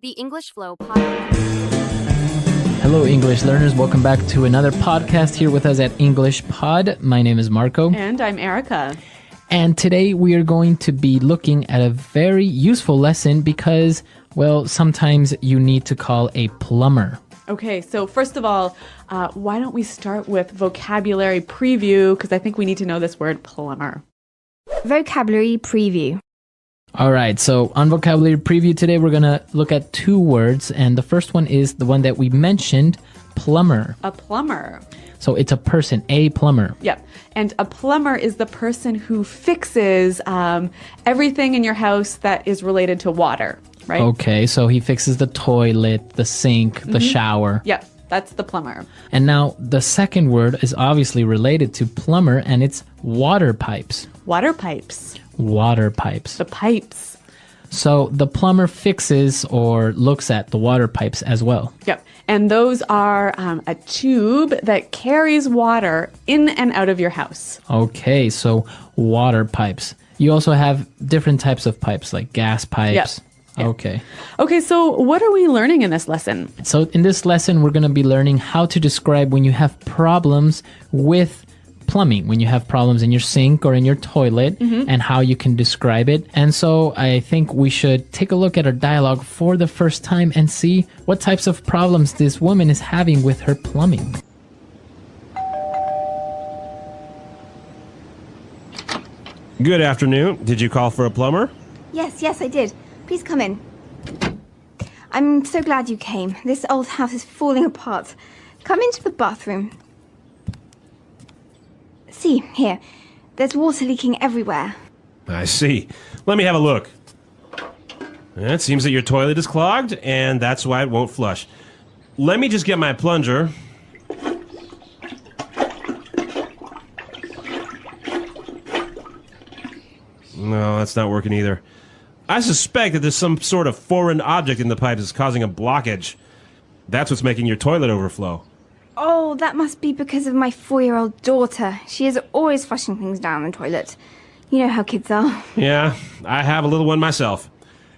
The English Flow podcast. Hello, English learners. Welcome back to another podcast here with us at English Pod. My name is Marco. And I'm Erica. And today we are going to be looking at a very useful lesson because, well, sometimes you need to call a plumber. Okay, so first of all, why don't we start with vocabulary preview, because I think we need to know this word plumber. Vocabulary preview. All right, so on vocabulary preview today, we're going to look at two words, and the first one is the one that we mentioned, plumber. A plumber. So it's a person, a plumber. Yep. And a plumber is the person who fixes everything in your house that is related to water, right? Okay, so he fixes the toilet, the sink, the shower. Yep, that's the plumber. And now the second word is obviously related to plumber, and it's water pipes. Water pipes. Water pipes. The pipes. So the plumber fixes or looks at the water pipes as well. Yep. And those are a tube that carries water in and out of your house. Okay, so water pipes. You also have different types of pipes like gas pipes. Yep. Okay. Okay, so what are we learning in this lesson? So in this lesson, we're going to be learning how to describe when you have problems with plumbing, when you have problems in your sink or in your toilet, and how you can describe it. And so I think we should take a look at our dialogue for the first time and see what types of problems this woman is having with her plumbing. Good afternoon. Did you call for a plumber? Yes, I did. Please come in. I'm so glad you came. This old house is falling apart. Come into the bathroom. See, here. There's water leaking everywhere. I see. Let me have a look. It seems that your toilet is clogged, and that's why it won't flush. Let me just get my plunger. No, that's not working either. I suspect that there's some sort of foreign object in the pipe that's causing a blockage. That's what's making your toilet overflow. Oh, that must be because of my 4-year-old daughter. She is always flushing things down the toilet. You know how kids are. Yeah, I have a little one myself.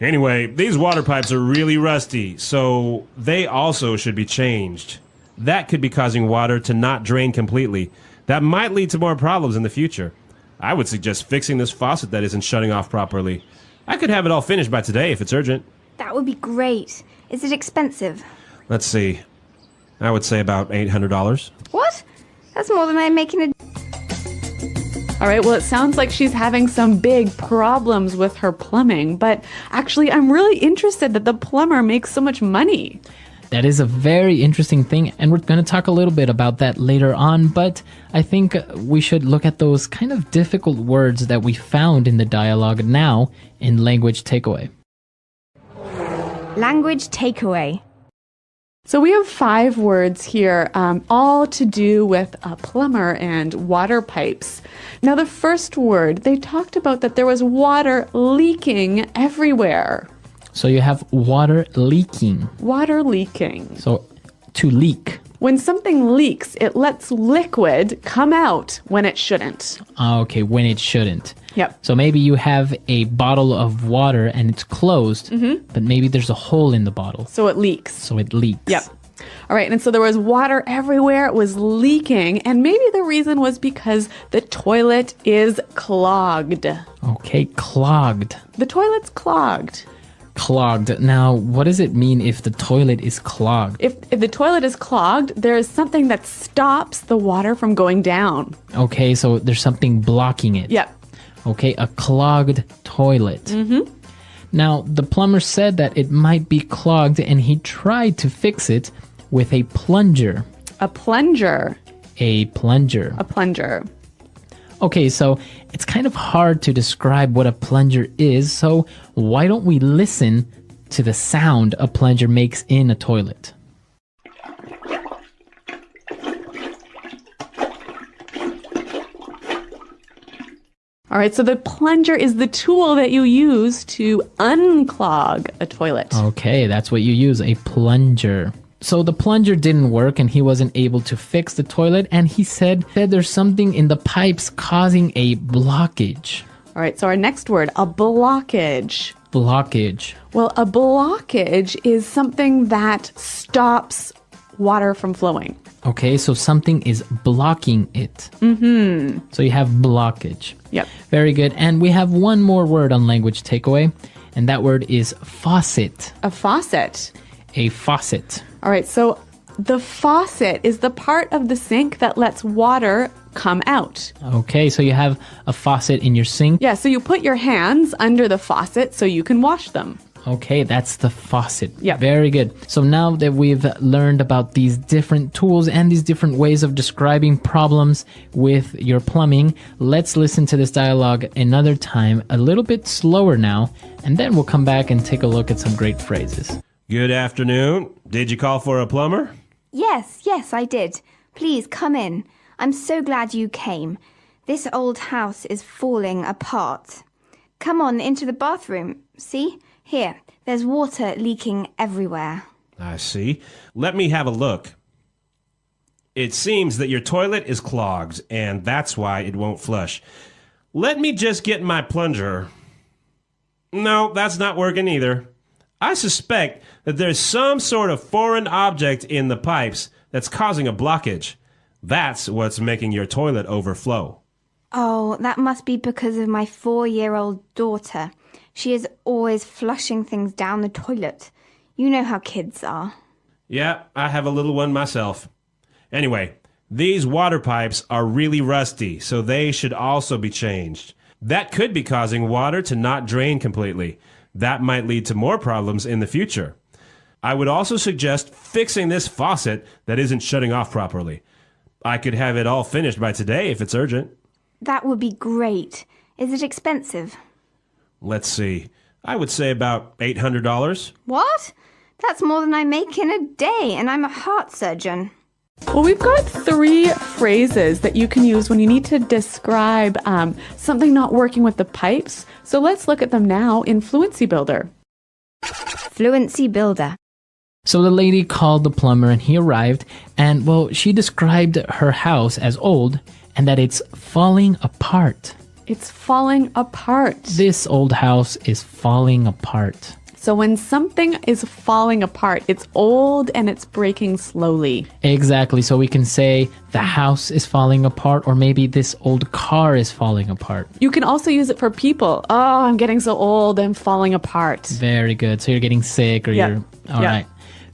Anyway, these water pipes are really rusty, so they also should be changed. That could be causing water to not drain completely. That might lead to more problems in the future. I would suggest fixing this faucet that isn't shutting off properly. I could have it all finished by today if it's urgent. That would be great. Is it expensive? Let's see. I would say about $800. What? That's more than I make in a... All right, well, it sounds like she's having some big problems with her plumbing, but actually, I'm really interested that the plumber makes so much money. That is a very interesting thing, and we're going to talk a little bit about that later on, but I think we should look at those kind of difficult words that we found in the dialogue now in Language Takeaway. Language takeaway. So we have 5 words here, all to do with a plumber and water pipes. Now, the first word, they talked about that there was water leaking everywhere. So you have water leaking. Water leaking. So to leak. When something leaks, it lets liquid come out when it shouldn't. Okay, when it shouldn't. Yep. So maybe you have a bottle of water and it's closed, but maybe there's a hole in the bottle. So it leaks. So it leaks. Yep. All right, and so there was water everywhere. It was leaking, and maybe the reason was because the toilet is clogged. Okay, clogged. The toilet's clogged. Clogged. Now, what does it mean if the toilet is clogged? If the toilet is clogged, there is something that stops the water from going down. Okay, so there's something blocking it. Yep. Okay, a clogged toilet. Now, the plumber said that it might be clogged, and he tried to fix it with a plunger. A plunger. A plunger. A plunger. Okay, so it's kind of hard to describe what a plunger is, so why don't we listen to the sound a plunger makes in a toilet? All right, so the plunger is the tool that you use to unclog a toilet. Okay, that's what you use, a plunger. So the plunger didn't work and he wasn't able to fix the toilet, and he said that there's something in the pipes causing a blockage. All right, so our next word, a blockage. blockage? Well, a blockage is something that stops water from flowing. Okay, so something is blocking it. Mm-hmm. So you have blockage. Yep. Very good. And we have one more word on language takeaway, and that word is faucet. A faucet. A faucet. All right, so the faucet is the part of the sink that lets water come out. Okay, so you have a faucet in your sink. Yeah, so you put your hands under the faucet so you can wash them. Okay, that's the faucet. Yeah. Very good. So now that we've learned about these different tools and these different ways of describing problems with your plumbing, let's listen to this dialogue another time, a little bit slower now, and then we'll come back and take a look at some great phrases. Good afternoon. Did you call for a plumber? Yes, yes, I did. Please come in. I'm so glad you came. This old house is falling apart. Come on into the bathroom. See? Here, there's water leaking everywhere. I see. Let me have a look. It seems that your toilet is clogged, and that's why it won't flush. Let me just get my plunger. No, that's not working either. I suspect that there's some sort of foreign object in the pipes that's causing a blockage. That's what's making your toilet overflow. Oh, that must be because of my 4-year-old daughter. She is always flushing things down the toilet. You know how kids are. Yeah, I have a little one myself. Anyway, these water pipes are really rusty, so they should also be changed. That could be causing water to not drain completely. That might lead to more problems in the future. I would also suggest fixing this faucet that isn't shutting off properly. I could have it all finished by today if it's urgent. That would be great. Is it expensive? Let's see. I would say about $800. What? That's more than I make in a day, and I'm a heart surgeon. Well, we've got 3 phrases that you can use when you need to describe something not working with the pipes. So let's look at them now in Fluency Builder. Fluency Builder. So the lady called the plumber and he arrived, and well, she described her house as old and that it's falling apart. It's falling apart. This old house is falling apart. So when something is falling apart, it's old and it's breaking slowly. Exactly. So we can say the house is falling apart, or maybe this old car is falling apart. You can also use it for people. Oh, I'm getting so old, I'm falling apart. Very good. So you're getting sick, or Yeah. you're all Yeah. right.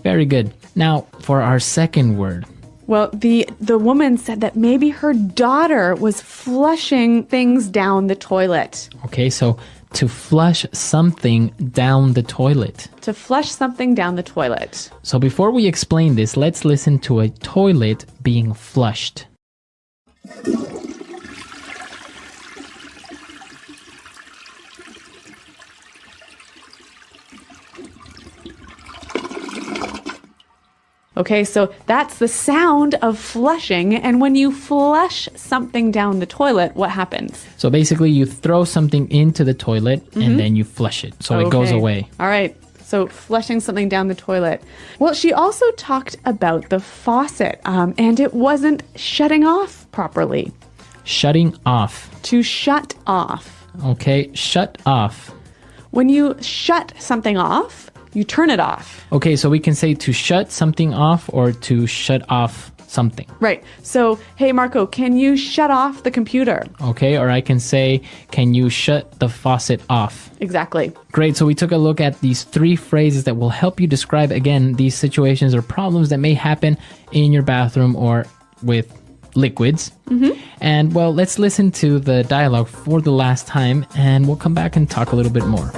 Very good. Now for our second word. Well, the woman said that maybe her daughter was flushing things down the toilet. Okay, so to flush something down the toilet. To flush something down the toilet. So before we explain this, let's listen to a toilet being flushed. Okay, so that's the sound of flushing. And when you flush something down the toilet, what happens? So basically you throw something into the toilet and then you flush it. So it goes Okay. away. All right. So flushing something down the toilet. Well, she also talked about the faucet, and it wasn't shutting off properly. Shutting off. To shut off. Okay, shut off. When you shut something off, you turn it off. Okay, so we can say to shut something off or to shut off something. Right. So, hey, Marco, can you shut off the computer? Okay, or I can say, can you shut the faucet off? Exactly. Great, so we took a look at these 3 phrases that will help you describe, again, these situations or problems that may happen in your bathroom or with liquids. And, well, let's listen to the dialogue for the last time, and we'll come back and talk a little bit more.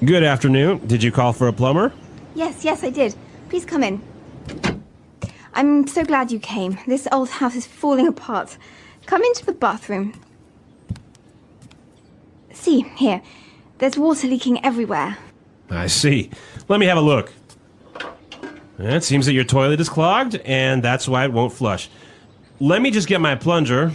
Good afternoon. Did you call for a plumber? Yes, yes, I did. Please come in. I'm so glad you came. This old house is falling apart. Come into the bathroom. See, here. There's water leaking everywhere. I see. Let me have a look. It seems that your toilet is clogged, and that's why it won't flush. Let me just get my plunger.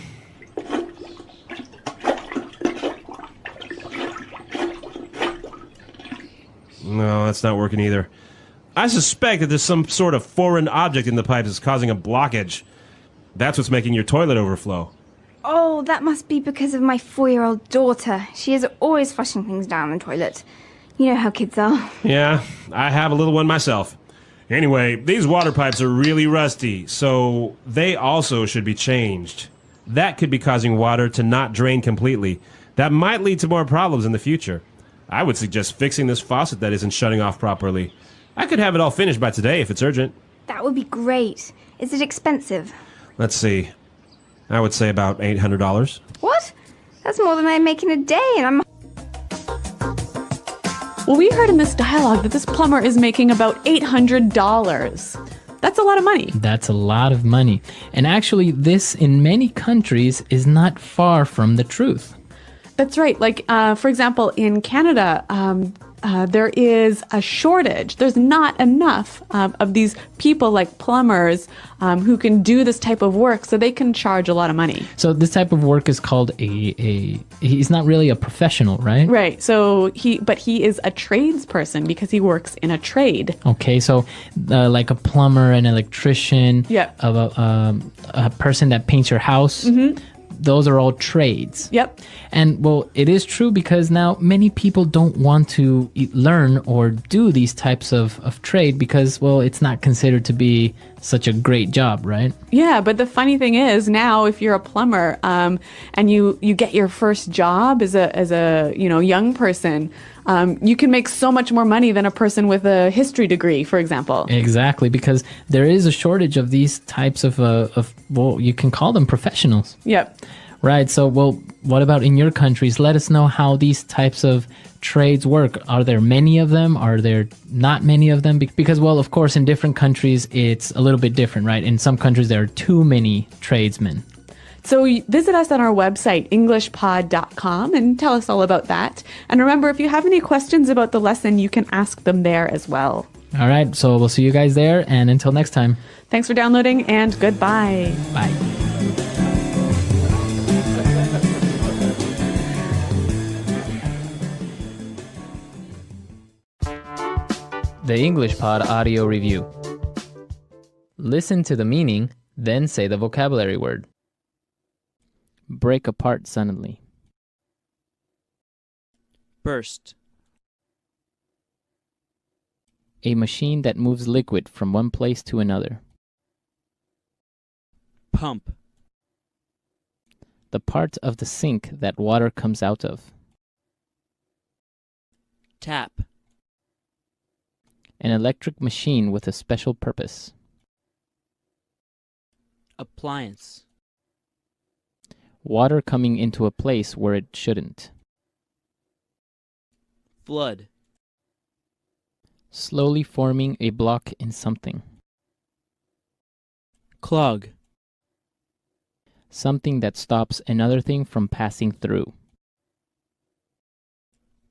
No, that's not working either. I suspect that there's some sort of foreign object in the pipe that's causing a blockage. That's what's making your toilet overflow. Oh, that must be because of my 4-year-old daughter. She is always flushing things down the toilet. You know how kids are. Yeah, I have a little one myself. Anyway, these water pipes are really rusty, so they also should be changed. That could be causing water to not drain completely. That might lead to more problems in the future. I would suggest fixing this faucet that isn't shutting off properly. I could have it all finished by today if it's urgent. That would be great. Is it expensive? Let's see. I would say about $800. What? That's more than I make in a day, and I'm... Well, we heard in this dialogue that this plumber is making about $800. That's a lot of money. That's a lot of money. And actually, this in many countries is not far from the truth. That's right. Like, for example, in Canada, there is a shortage. There's not enough of these people like plumbers who can do this type of work, so they can charge a lot of money. So this type of work is called he's not really a professional, right? Right. So he is a tradesperson because he works in a trade. Okay, so like a plumber, an electrician, Yep. a person that paints your house. Mm-hmm. Those are all trades. Yep. And well, it is true because now many people don't want to learn or do these types of trade because, well, it's not considered to be such a great job, right? Yeah, but the funny thing is now if you're a plumber and you get your first job as a young person, you can make so much more money than a person with a history degree, for example. Exactly, because there is a shortage of these types of well, you can call them professionals. Yep. Right. So, well, what about in your countries? Let us know how these types of trades work. Are there many of them? Are there not many of them? Because, well, of course, in different countries, it's a little bit different, right? In some countries, there are too many tradesmen. So visit us on our website, englishpod.com, and tell us all about that. And remember, if you have any questions about the lesson, you can ask them there as well. All right. So we'll see you guys there. And until next time. Thanks for downloading, and goodbye. Bye. The English Pod Audio Review. Listen to the meaning, then say the vocabulary word. Break apart suddenly. Burst. A machine that moves liquid from one place to another. Pump. The part of the sink that water comes out of. Tap. An electric machine with a special purpose. Appliance. Water coming into a place where it shouldn't. Flood. Slowly forming a block in something. Clog. Something that stops another thing from passing through.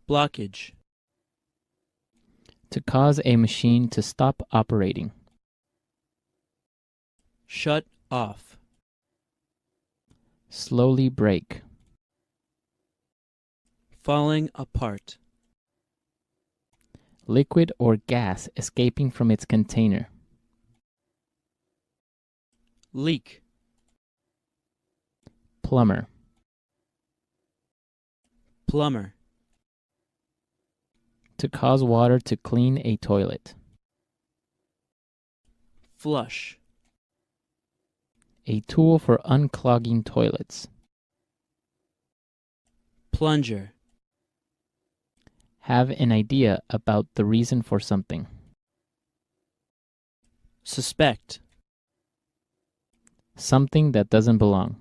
Blockage. To cause a machine to stop operating. Shut off. Slowly break. Falling apart. Liquid or gas escaping from its container. Leak. Plumber. Plumber. To cause water to clean a toilet. Flush. A tool for unclogging toilets. Plunger. Have an idea about the reason for something. Suspect. Something that doesn't belong.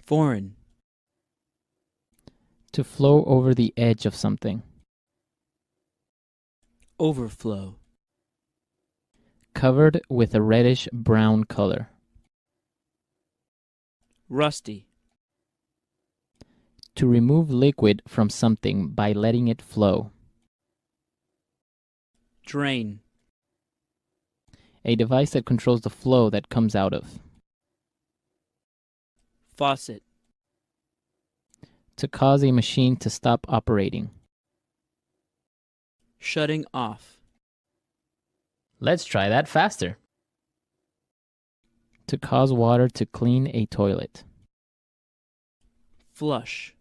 Foreign. To flow over the edge of something. Overflow. Covered with a reddish-brown color. Rusty. To remove liquid from something by letting it flow. Drain. A device that controls the flow that comes out of. Faucet. To cause a machine to stop operating. Shutting off. Let's try that faster. To cause water to clean a toilet. Flush.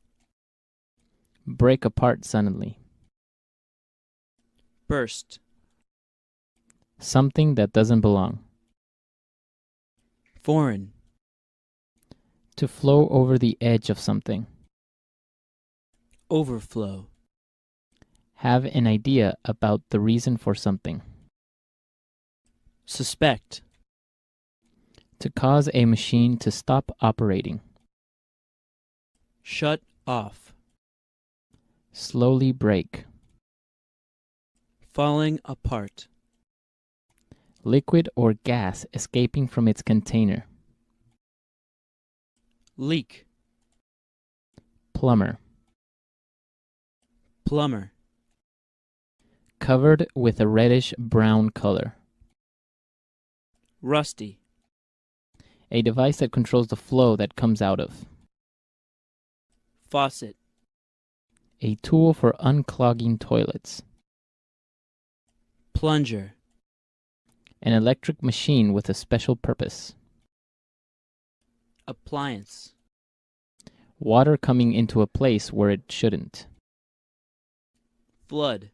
Break apart suddenly. Burst. Something that doesn't belong. Foreign. To flow over the edge of something. Overflow. Have an idea about the reason for something. Suspect. To cause a machine to stop operating. Shut off. Slowly break. Falling apart. Liquid or gas escaping from its container. Leak. Plumber. Plumber. Covered with a reddish-brown color. Rusty. A device that controls the flow that comes out of. Faucet. A tool for unclogging toilets. Plunger. An electric machine with a special purpose. Appliance. Water coming into a place where it shouldn't. Flood.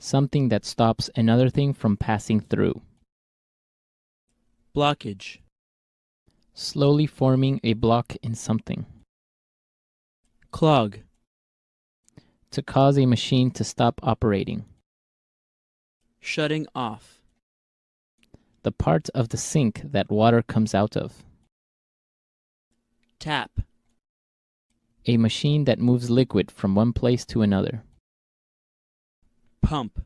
Something that stops another thing from passing through. Blockage. Slowly forming a block in something. Clog. To cause a machine to stop operating. Shutting off. The part of the sink that water comes out of. Tap. A machine that moves liquid from one place to another. Pump.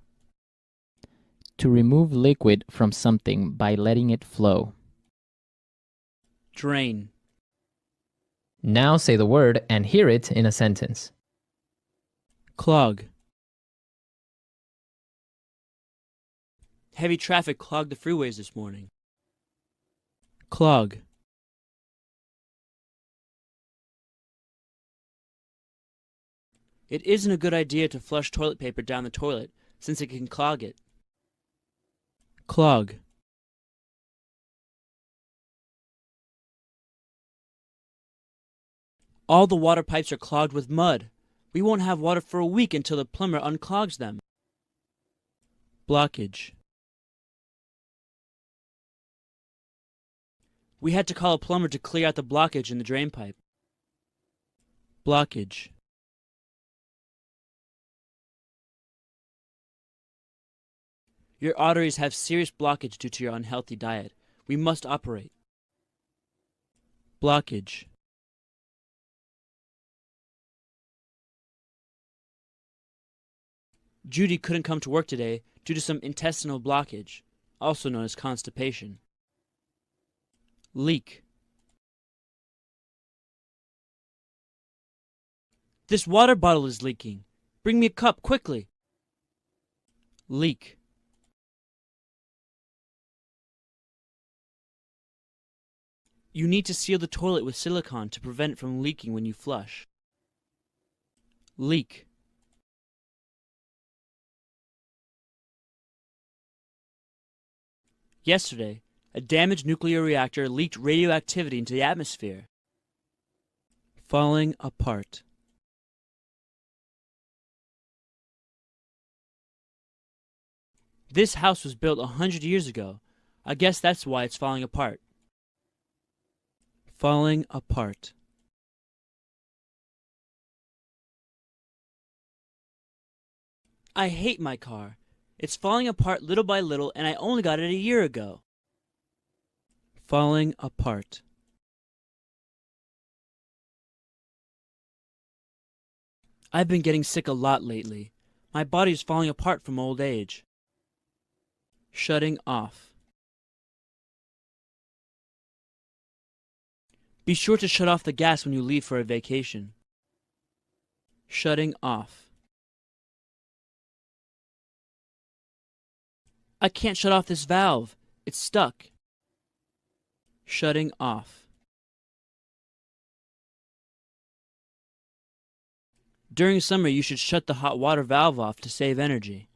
To remove liquid from something by letting it flow. Drain. Now say the word and hear it in a sentence. Clog. Heavy traffic clogged the freeways this morning. Clog. It isn't a good idea to flush toilet paper down the toilet since it can clog it. Clog. All the water pipes are clogged with mud. We won't have water for a week until the plumber unclogs them. Blockage. We had to call a plumber to clear out the blockage in the drain pipe. Blockage. Your arteries have serious blockage due to your unhealthy diet. We must operate. Blockage. Judy couldn't come to work today due to some intestinal blockage, also known as constipation. Leak. This water bottle is leaking. Bring me a cup quickly. Leak. You need to seal the toilet with silicone to prevent it from leaking when you flush. Leak. Yesterday, a damaged nuclear reactor leaked radioactivity into the atmosphere. Falling apart. This house was built 100 years ago. I guess that's why it's falling apart. Falling apart. I hate my car. It's falling apart little by little, and I only got it a year ago. Falling apart. I've been getting sick a lot lately. My body's falling apart from old age. Shutting off. Be sure to shut off the gas when you leave for a vacation. Shutting off. I can't shut off this valve. It's stuck. Shutting off. During summer, you should shut the hot water valve off to save energy.